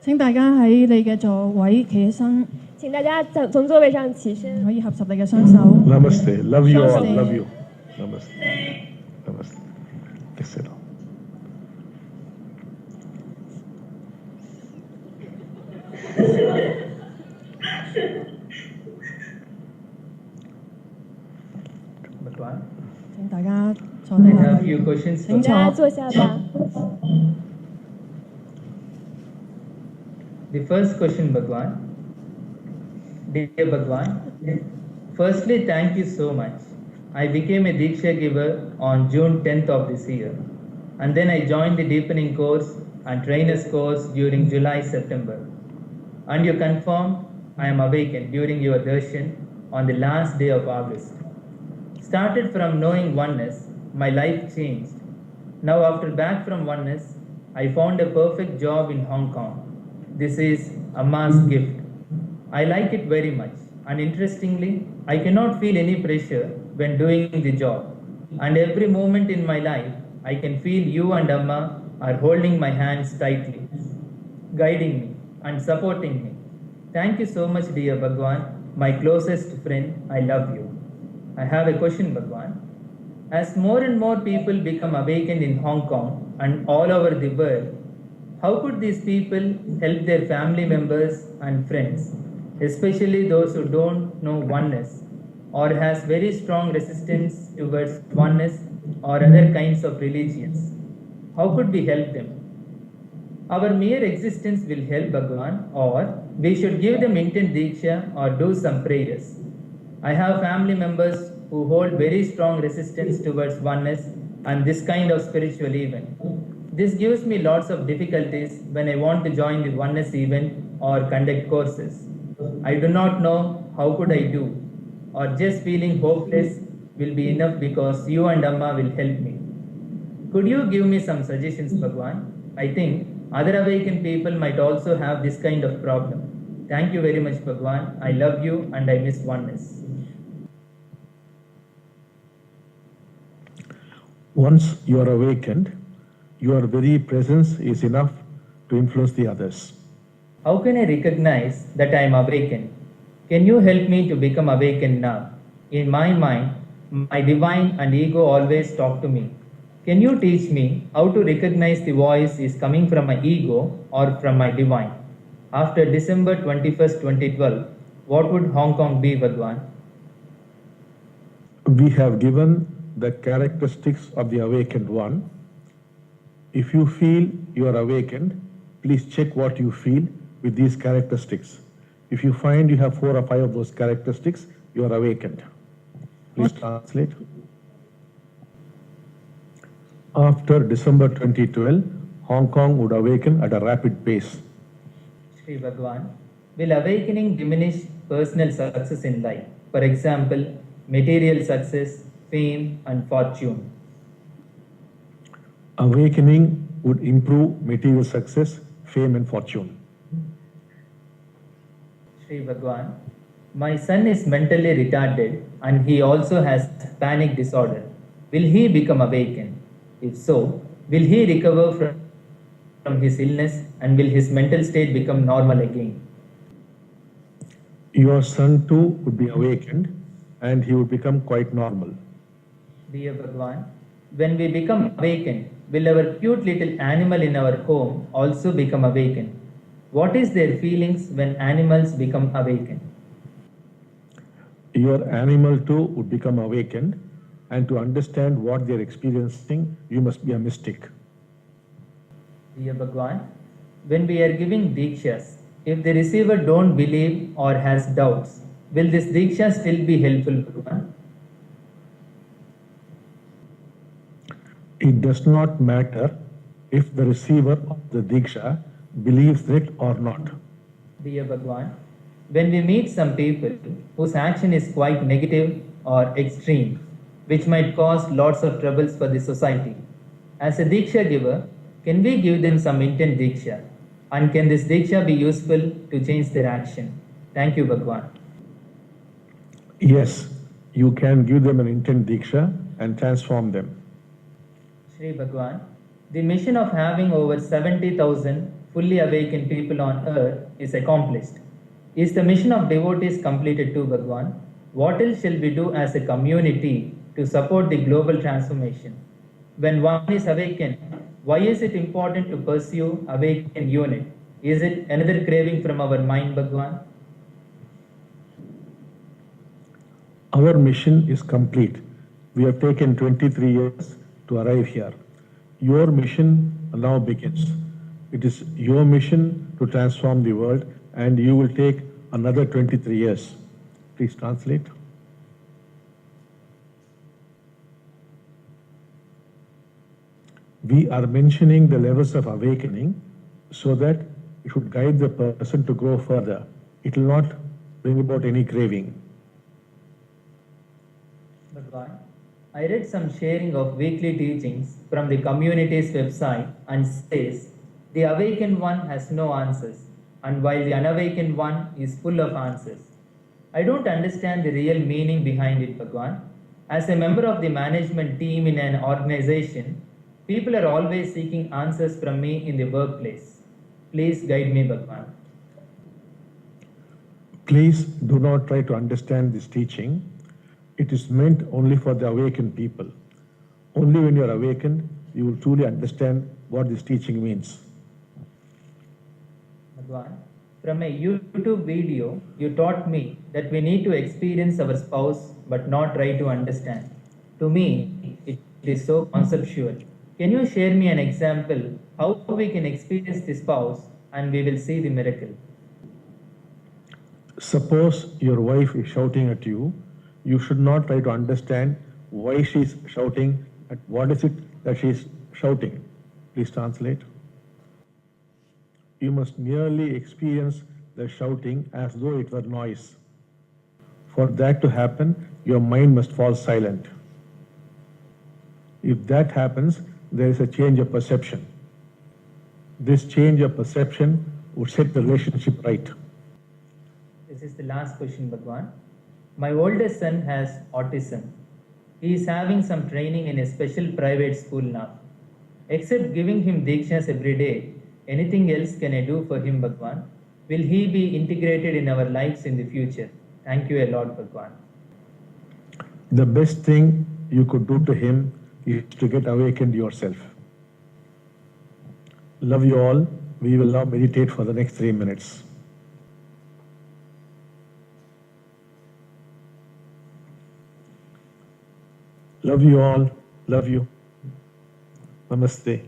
請大家喺你嘅座位企起身，請大家從座位上起身，可以合十你嘅雙手。 Namaste. Love you all. Namaste. Love you. Namaste. Namaste. Please sit down. Bhagwan, 請大家坐低 I 落 have 去。 few questions. 請大家坐。坐下吧。 The first question, Bhagwan. Dear Bhagwan, firstly, thank you so much. I became a Diksha giver on June 10th of this year, and then I joined the deepening course and trainer's course during July-September. And you confirmed I am awakened during your darshan on the last day of August. Started from knowing oneness, my life changed. Now after back from oneness, I found a perfect job in Hong Kong. This is Amma's gift. I like it very much, and interestingly, I cannot feel any pressure when doing the job. And every moment in my life, I can feel you and Amma are holding my hands tightly, guiding me and supporting me. Thank you so much, dear Bhagwan, my closest friend. I love you. I have a question, Bhagwan. As more and more people become awakened in Hong Kong and all over the world, how could these people help their family members and friends, especially those who don't know oneness or has very strong resistance towards oneness or other kinds of religions? How could we help them? Our mere existence will help Bhagwan, or we should give them intent Diksha or do some prayers. I have family members who hold very strong resistance towards oneness and this kind of spiritual event. This gives me lots of difficulties when I want to join the oneness event or conduct courses. I do not know how could I do, or just feeling hopeless will be enough because you and Amma will help me. Could you give me some suggestions, Bhagwan? I think other awakened people might also have this kind of problem. Thank you very much, Bhagwan. I love you and I miss oneness. Once you are awakened, your very presence is enough to influence the others. How can I recognize that I am awakened? Can you help me to become awakened now? In my mind, my divine and ego always talk to me. Can you teach me how to recognize the voice is coming from my ego or from my divine? After December 21st, 2012, what would Hong Kong be, Bhagwan? We have given the characteristics of the awakened one. If you feel you are awakened, please check what you feel with these characteristics. If you find you have 4 or 5 of those characteristics, you are awakened. Please translate. After December 2012, Hong Kong would awaken at a rapid pace. Shri Bhagwan, will awakening diminish personal success in life? For example, material success, fame and fortune. Awakening would improve material success, fame and fortune. Shri Bhagwan, my son is mentally retarded and he also has panic disorder. Will he become awakened? If so, will he recover from his illness and will his mental state become normal again? Your son too would be awakened and he would become quite normal. Dear Bhagwan, when we become awakened, will our cute little animal in our home also become awakened? What is their feelings when animals become awakened? Your animal too would become awakened, and to understand what they are experiencing, you must be a mystic. Dear Bhagwan, when we are giving Dikshas, if the receiver don't believe or has doubts, will this Diksha still be helpful, Bhagwan? It does not matter if the receiver of the Diksha believes it or not. Dear Bhagwan, when we meet some people whose action is quite negative or extreme, which might cause lots of troubles for the society, as a Diksha giver, can we give them some intent Diksha? And can this Diksha be useful to change their action? Thank you, Bhagwan. Yes, you can give them an intent Diksha and transform them. Shri Bhagwan, the mission of having over 70,000 fully awakened people on earth is accomplished. Is the mission of devotees completed too, Bhagwan? What else shall we do as a community to support the global transformation? When one is awakened, why is it important to pursue awakened unit? Is it another craving from our mind, Bhagwan? Our mission is complete. We have taken 23 years to arrive here. Your mission now begins. It is your mission to transform the world, and you will take another 23 years. Please translate. We are mentioning the levels of awakening so that it should guide the person to grow further. It will not bring about any craving. Bhagwan, I read some sharing of weekly teachings from the community's website and says the awakened one has no answers, and while the unawakened one is full of answers. I don't understand the real meaning behind it, Bhagwan. As a member of the management team in an organization, people are always seeking answers from me in the workplace. Please guide me, Bhagwan. Please do not try to understand this teaching. It is meant only for the awakened people. Only when you are awakened, you will truly understand what this teaching means. Bhagwan, from a YouTube video, you taught me that we need to experience our spouse but not try to understand. To me, it is so conceptual. Can you share me an example how we can experience the spouse and we will see the miracle? Suppose your wife is shouting at you. You should not try to understand why she is shouting and what is it that she is shouting. Please translate. You must merely experience the shouting as though it were noise. For that to happen, your mind must fall silent. If that happens, there is a change of perception. This change of perception would set the relationship right. This is the last question, Bhagwan. My oldest son has autism. He is having some training in a special private school now. Except giving him Dikshas every day, anything else can I do for him, Bhagwan? Will he be integrated in our lives in the future? Thank you a lot, Bhagwan. The best thing you could do to him is to get awakened yourself. Love you all. We will now meditate for the next 3 minutes. Love you all. Love you. Namaste.